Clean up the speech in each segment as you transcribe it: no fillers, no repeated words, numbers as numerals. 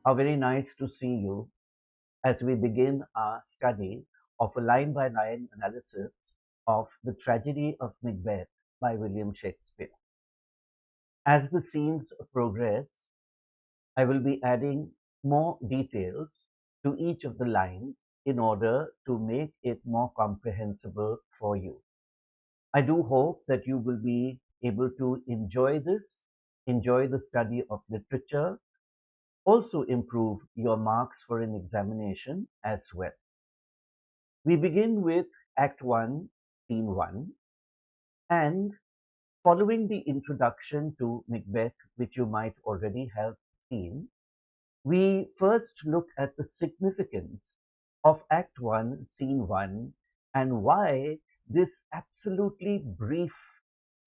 How very nice to see you as we begin our study of a line by line analysis of the Tragedy of Macbeth by William Shakespeare. As the scenes progress, I will be adding more details to each of the lines in order to make it more comprehensible for you. I do hope that you will be able to enjoy this, enjoy the study of literature, also improve your marks for an examination as well. We begin with Act 1, Scene 1, and following the introduction to Macbeth, which you might already have seen, we first look at the significance of Act 1, Scene 1, and why this absolutely brief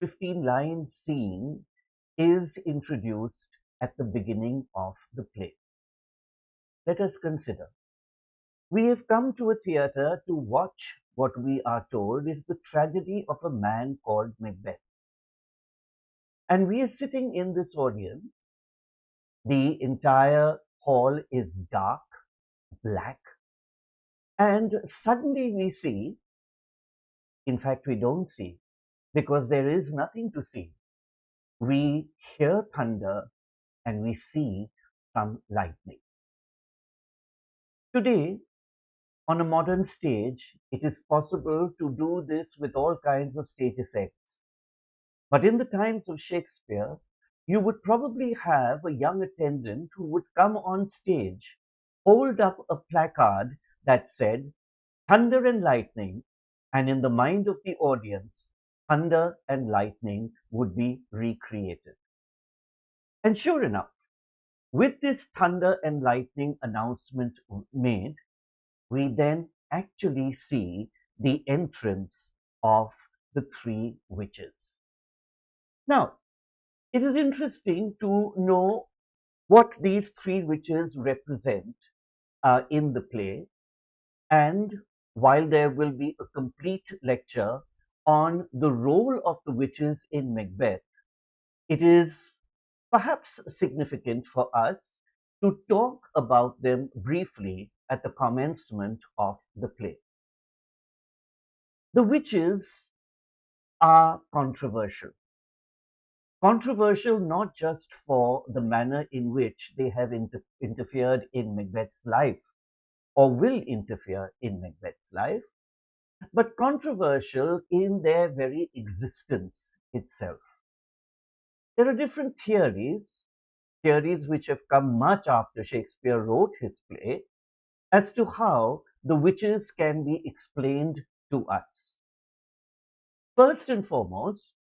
15-line scene is introduced at the beginning of the play. Let us consider. We have come to a theatre to watch what we are told is the tragedy of a man called Macbeth. And we are sitting in this audience. The entire hall is dark, black, and suddenly we see, in fact, we don't see, because there is nothing to see. We hear thunder and we see some lightning. Today, on a modern stage, it is possible to do this with all kinds of stage effects. But in the times of Shakespeare, you would probably have a young attendant who would come on stage, hold up a placard that said, "Thunder and lightning," and in the mind of the audience, thunder and lightning would be recreated. And sure enough, with this thunder and lightning announcement made, we then actually see the entrance of the three witches. Now, it is interesting to know what these three witches represent in the play, and while there will be a complete lecture on the role of the witches in Macbeth, it is perhaps significant for us to talk about them briefly at the commencement of the play. The witches are controversial. Controversial not just for the manner in which they have interfered in Macbeth's life or will interfere in Macbeth's life, but controversial in their very existence itself. There are different theories which have come much after Shakespeare wrote his play, as to how the witches can be explained to us. First and foremost,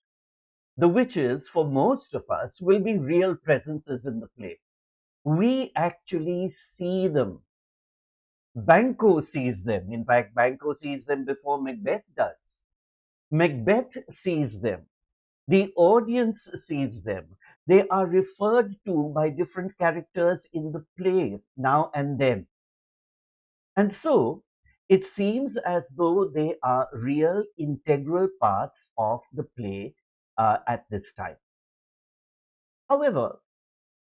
the witches, for most of us, will be real presences in the play. We actually see them. Banquo sees them. In fact, Banquo sees them before Macbeth does. Macbeth sees them. The audience sees them. They are referred to by different characters in the play now and then. And so it seems as though they are real integral parts of the play at this time. However,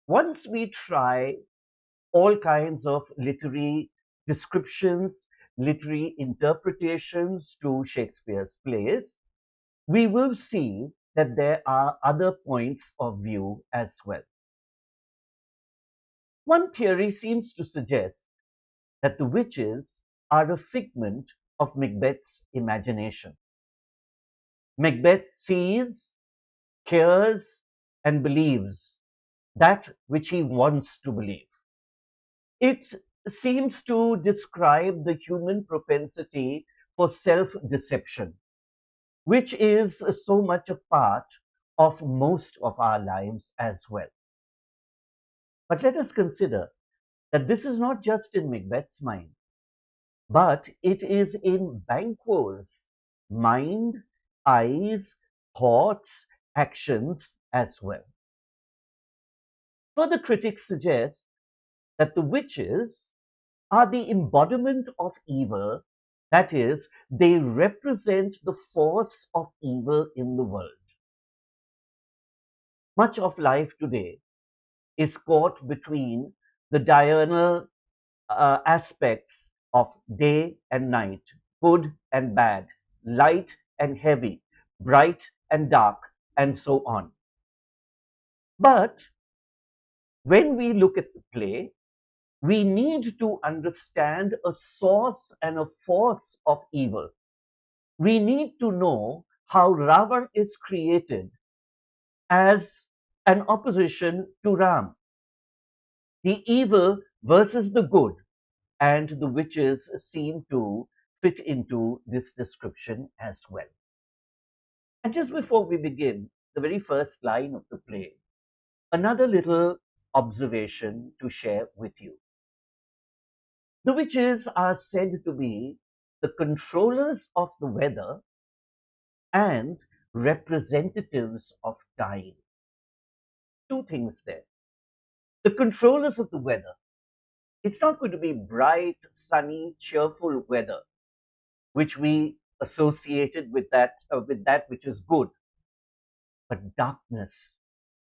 once we try all kinds of literary descriptions, literary interpretations to Shakespeare's plays, we will see that there are other points of view as well. One theory seems to suggest that the witches are a figment of Macbeth's imagination. Macbeth sees, hears, and believes that which he wants to believe. It seems to describe the human propensity for self-deception, which is so much a part of most of our lives as well. But let us consider that this is not just in Macbeth's mind, but it is in Banquo's mind, eyes, thoughts, actions as well. Further critics suggest that the witches are the embodiment of evil, that is, they represent the force of evil in the world. Much of life today is caught between the diurnal aspects of day and night, good and bad, light and heavy, bright and dark, and so on. But when we look at the play, we need to understand a source and a force of evil. We need to know how Ravan is created as an opposition to Ram, the evil versus the good, and the witches seem to fit into this description as well. And just before we begin, the very first line of the play, another little observation to share with you. The witches are said to be the controllers of the weather and representatives of time. Two things there. The controllers of the weather. It's not going to be bright, sunny, cheerful weather, which we associated with that which is good, but darkness,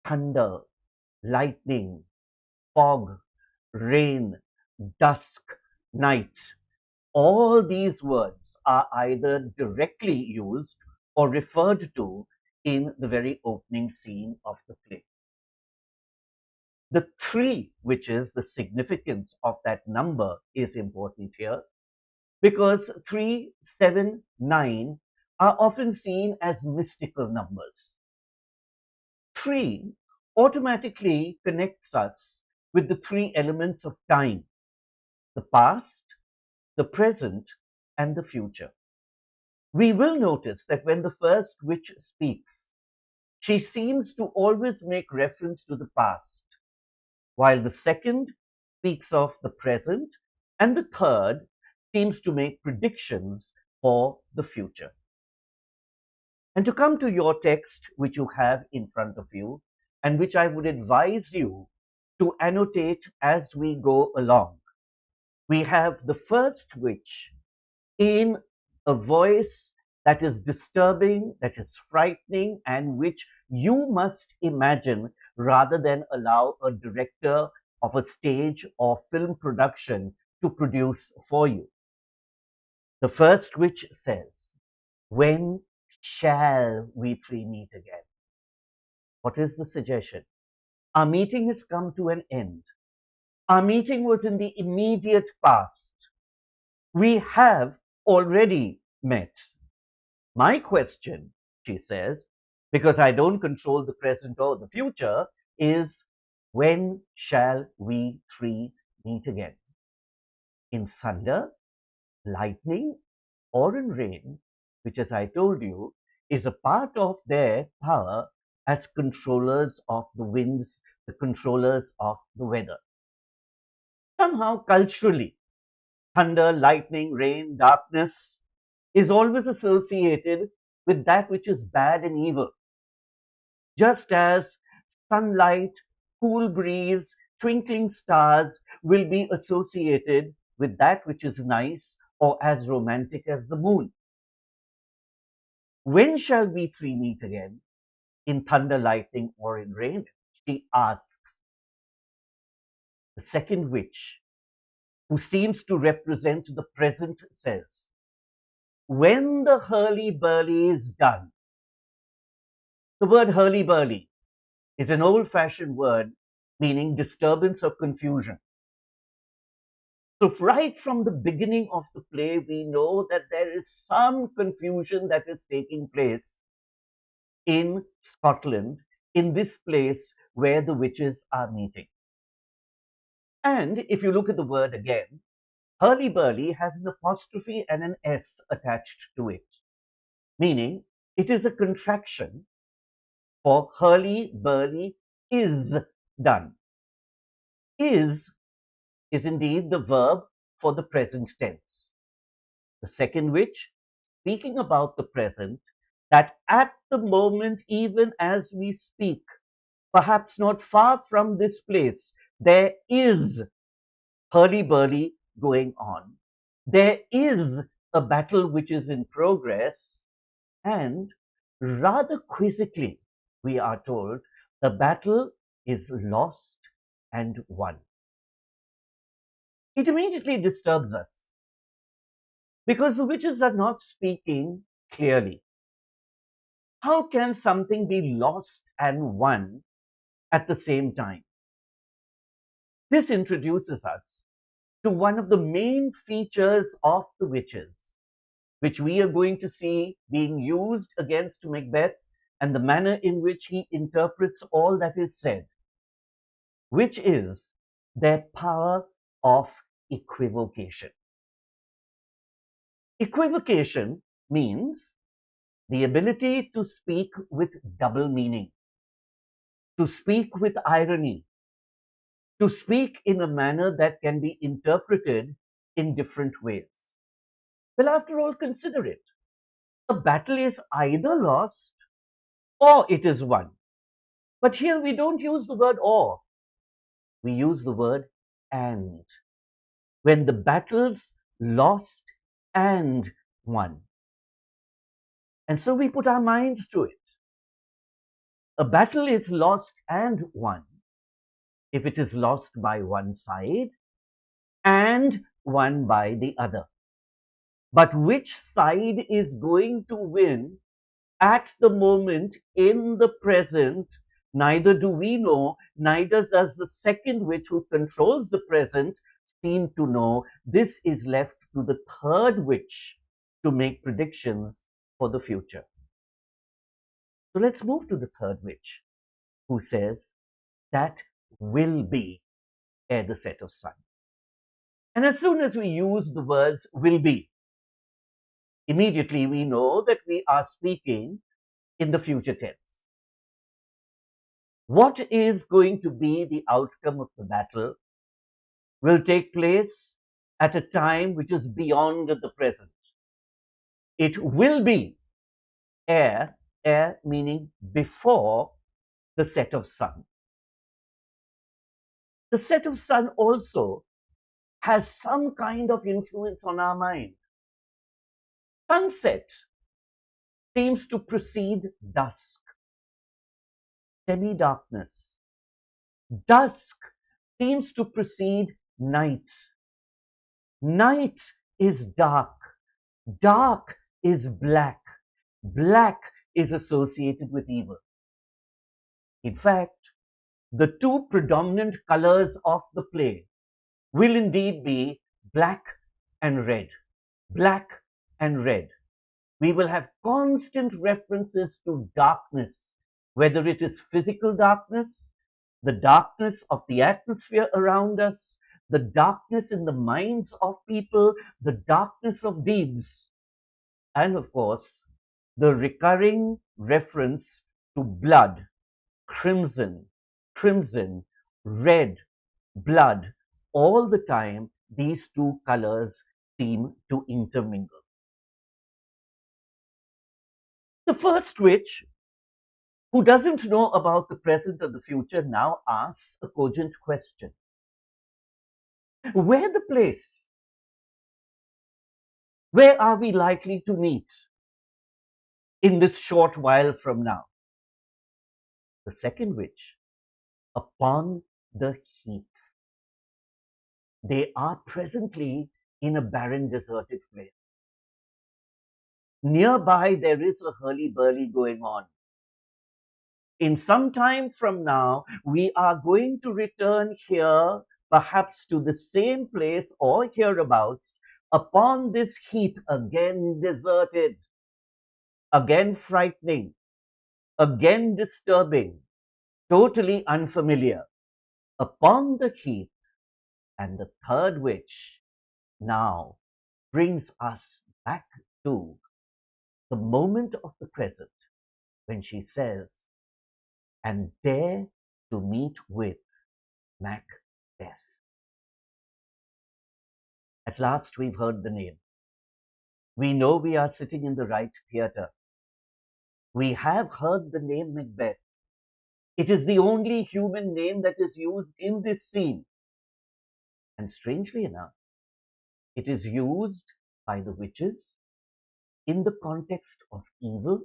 thunder, lightning, fog, rain, dusk, night. All these words are either directly used or referred to in the very opening scene of the play. The three, which is the significance of that number, is important here because 3, 7, 9 are often seen as mystical numbers. 3 automatically connects us with the three elements of time: the past, the present, and the future. We will notice that when the first witch speaks, she seems to always make reference to the past, while the second speaks of the present, and the third seems to make predictions for the future. And to come to your text, which you have in front of you, and which I would advise you to annotate as we go along, we have the first witch in a voice that is disturbing, that is frightening, and which you must imagine rather than allow a director of a stage or film production to produce for you. The first witch says, "When shall we three meet again?" What is the suggestion? Our meeting has come to an end. Our meeting was in the immediate past. We have already met. My question, she says, because I don't control the present or the future, is when shall we three meet again? In thunder, lightning, or in rain, which, as I told you, is a part of their power as controllers of the winds, the controllers of the weather. Somehow, culturally, thunder, lightning, rain, darkness is always associated with that which is bad and evil. Just as sunlight, cool breeze, twinkling stars will be associated with that which is nice or as romantic as the moon. When shall we three meet again? In thunder, lightning, or in rain? She asks. The second witch, who seems to represent the present, says, when the hurly-burly is done. The word hurly-burly is an old-fashioned word meaning disturbance or confusion. So right from the beginning of the play, we know that there is some confusion that is taking place in Scotland, in this place where the witches are meeting. And if you look at the word again, hurly-burly has an apostrophe and an S attached to it, meaning it is a contraction for hurly-burly is done. Is indeed the verb for the present tense. The second witch, speaking about the present, that at the moment, even as we speak, perhaps not far from this place, there is hurly-burly going on. There is a battle which is in progress, and rather quizzically, we are told the battle is lost and won. it immediately disturbs us because the witches are not speaking clearly. How can something be lost and won at the same time? This introduces us to one of the main features of the witches, which we are going to see being used against Macbeth and the manner in which he interprets all that is said, which is their power of equivocation. Equivocation means the ability to speak with double meaning, to speak with irony, to speak in a manner that can be interpreted in different ways. Well, after all, consider it. A battle is either lost or it is won. But here we don't use the word or, we use the word and. When the battle's lost and won. And so we put our minds to it. A battle is lost and won if it is lost by one side and won by the other. But which side is going to win at the moment in the present, neither do we know, neither does the second witch who controls the present seem to know. This is left to the third witch to make predictions for the future. So let's move to the third witch, who says that will be ere the set of sun. And as soon as we use the words will be, immediately we know that we are speaking in the future tense. What is going to be the outcome of the battle will take place at a time which is beyond the present. It will be ere meaning before the set of sun. The set of sun also has some kind of influence on our mind. Sunset seems to precede dusk, semi-darkness. Dusk seems to precede night. Night is dark. Dark is black. Black is associated with evil. In fact, the two predominant colors of the play will indeed be black and red. Black and red. We will have constant references to darkness, whether it is physical darkness, the darkness of the atmosphere around us, the darkness in the minds of people, the darkness of deeds, and of course, the recurring reference to blood, crimson, crimson, red, blood. All the time, these two colors seem to intermingle. The first witch, who doesn't know about the present or the future, now asks a cogent question. Where the place? Where are we likely to meet in this short while from now? The second witch, upon the heath. They are presently in a barren, deserted place. Nearby, there is a hurly-burly going on. In some time from now, we are going to return here, perhaps to the same place or hereabouts, upon this heath, again deserted, again frightening, again disturbing, totally unfamiliar. Upon the heath, and the third witch now brings us back to the moment of the present when she says, and there to meet with Macbeth. At last we've heard the name. We know we are sitting in the right theatre. We have heard the name Macbeth. It is the only human name that is used in this scene. And strangely enough, it is used by the witches in the context of evil,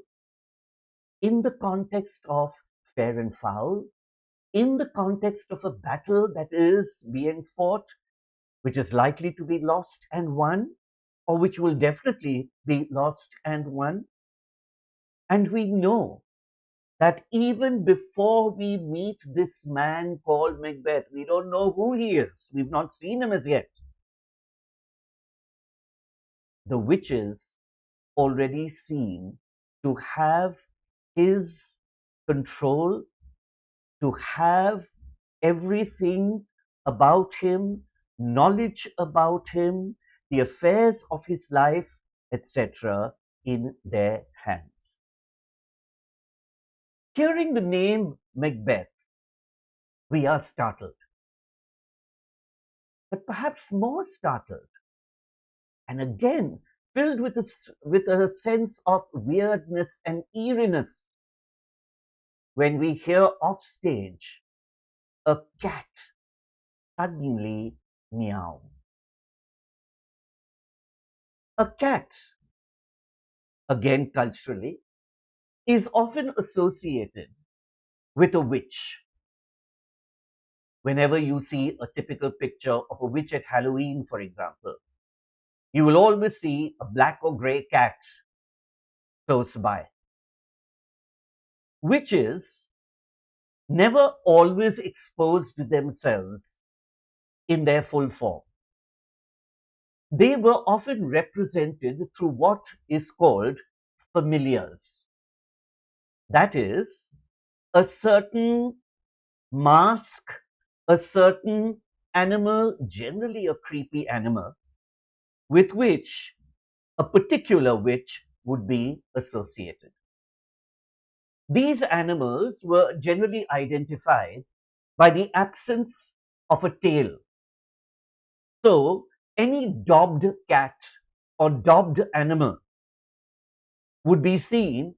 in the context of fair and foul, in the context of a battle that is being fought which is likely to be lost and won, or which will definitely be lost and won. And we know that even before we meet this man called Macbeth, we don't know who he is. We've not seen him as yet. The witches already seem to have his control, to have everything about him, knowledge about him, the affairs of his life, etc., in their hands. Hearing the name Macbeth, we are startled, but perhaps more startled, and again filled with a sense of weirdness and eeriness when we hear off stage a cat suddenly meow. A cat, again culturally, is often associated with a witch. Whenever you see a typical picture of a witch at Halloween, for example, you will always see a black or grey cat close by. Witches never always exposed themselves in their full form. They were often represented through what is called familiars. That is, a certain mask, a certain animal, generally a creepy animal, with which a particular witch would be associated. These animals were generally identified by the absence of a tail. So, any daubed cat or daubed animal would be seen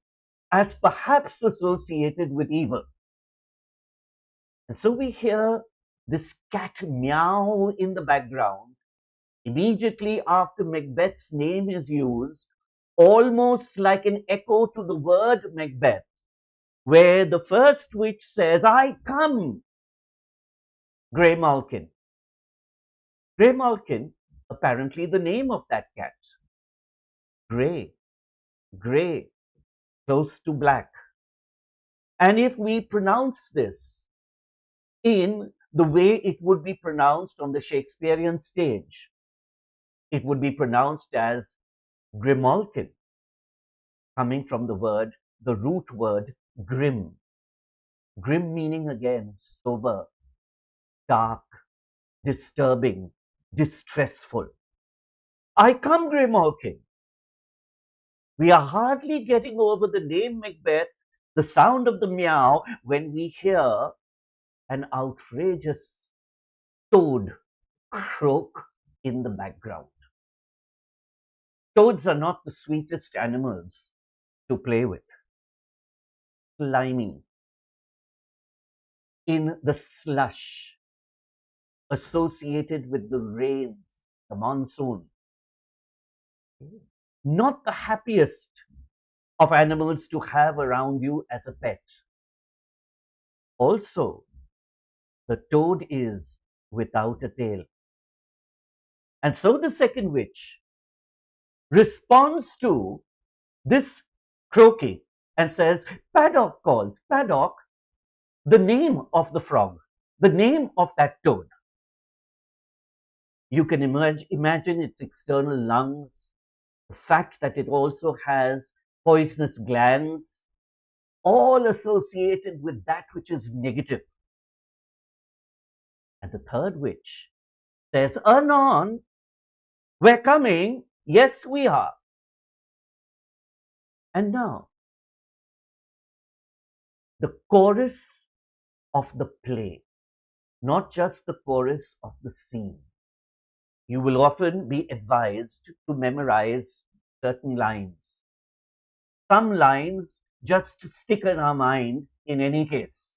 as perhaps associated with evil. And so we hear this cat meow in the background immediately after Macbeth's name is used, almost like an echo to the word Macbeth, where the first witch says, "I come, Grey Malkin." Grey Malkin, apparently the name of that cat. Grey, grey, close to black. And if we pronounce this in the way it would be pronounced on the Shakespearean stage, it would be pronounced as Grimalkin, coming from the root word grim. Grim meaning again sober, dark, disturbing, distressful. "I come, Grimalkin." We are hardly getting over the name Macbeth, the sound of the meow, when we hear an outrageous toad croak in the background. Toads are not the sweetest animals to play with. Slimy, in the slush, associated with the rains, the monsoon. Not the happiest of animals to have around you as a pet. Also, the toad is without a tail. And so the second witch responds to this croaking and says, "Paddock calls." Paddock, the name of the frog, the name of that toad. You can imagine its external lungs, the fact that it also has poisonous glands, all associated with that which is negative. And the third witch says, "Anon, we're coming. Yes, we are." And now, the chorus of the play, not just the chorus of the scene. You will often be advised to memorize certain lines. Some lines just stick in our mind in any case.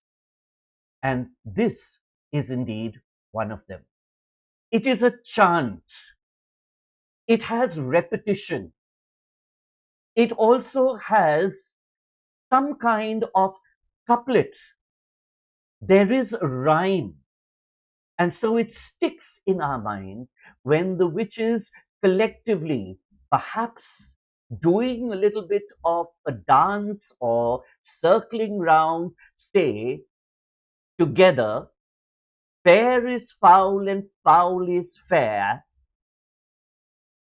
And this is indeed one of them. It is a chant. It has repetition. It also has some kind of couplet. There is a rhyme. And so it sticks in our mind when the witches collectively, perhaps doing a little bit of a dance or circling round, say together, fair is foul and foul is fair,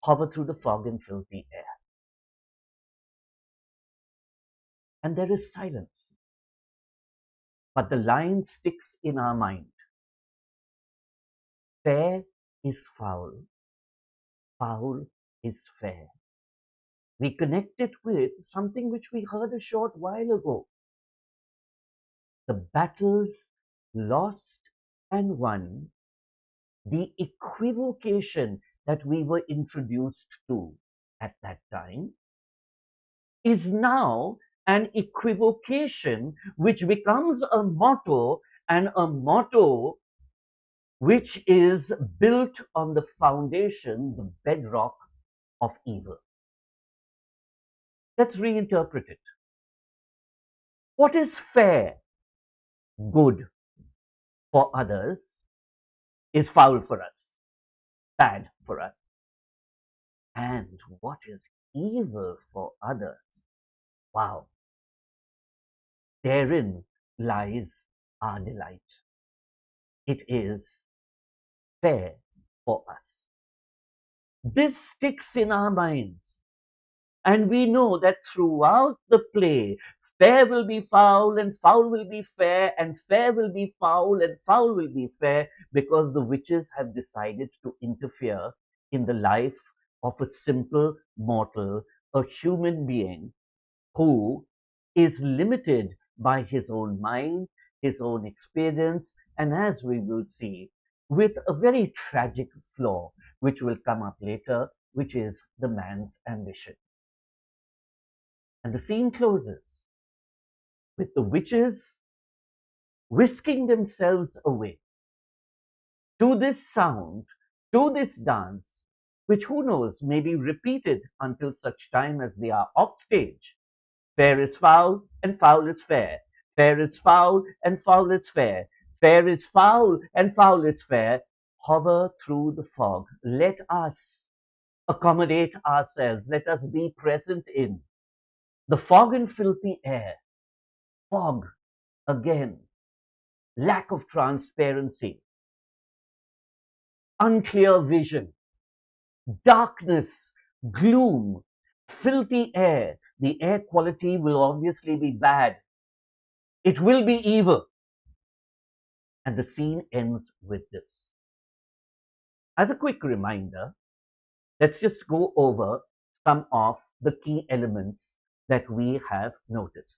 hover through the fog and filthy air. And there is silence. But the line sticks in our mind. Fair is foul, foul is fair. We connect it with something which we heard a short while ago. The battles lost and won, the equivocation that we were introduced to at that time is now an equivocation which becomes a motto, and a motto which is built on the foundation, the bedrock of evil. Let's reinterpret it. What is fair, good for others, is foul for us, bad for us. And what is evil for others, wow, therein lies our delight. It is fair for us. This sticks in our minds. And we know that throughout the play, fair will be foul and foul will be fair, and fair will be foul and foul will be fair, because the witches have decided to interfere in the life of a simple mortal, a human being who is limited by his own mind, his own experience, and as we will see, with a very tragic flaw, which will come up later, which is the man's ambition. And the scene closes with the witches whisking themselves away to this sound, to this dance, which who knows may be repeated until such time as they are off stage. Fair is foul and foul is fair. Fair is foul and foul is fair. Fair is foul and foul is fair. Hover through the fog. Let us accommodate ourselves. Let us be present in the fog and filthy air. Fog again, lack of transparency, unclear vision, darkness, gloom, filthy air. The air quality will obviously be bad. It will be evil. And the scene ends with this. As a quick reminder, let's just go over some of the key elements that we have noticed.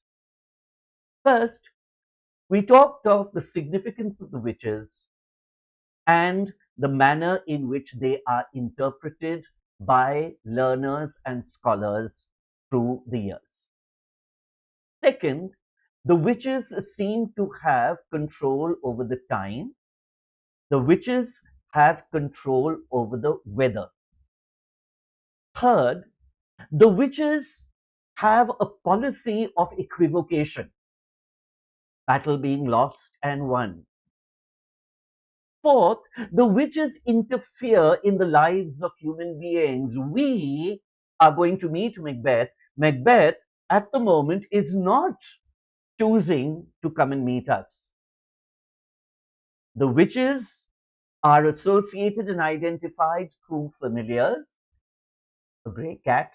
First, we talked of the significance of the witches and the manner in which they are interpreted by learners and scholars through the years. Second, the witches seem to have control over the time. The witches have control over the weather. Third, the witches have a policy of equivocation, battle being lost and won. Fourth, the witches interfere in the lives of human beings. We are going to meet Macbeth. Macbeth, at the moment, is not choosing to come and meet us. The witches are associated and identified through familiars, a grey cat,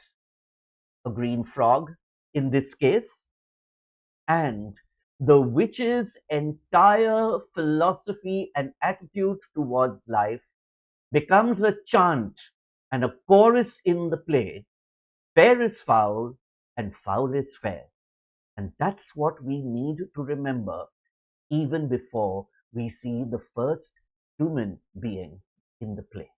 a green frog in this case, and the witch's entire philosophy and attitude towards life becomes a chant and a chorus in the play. Fair is foul and foul is fair. And that's what we need to remember even before we see the first human being in the play.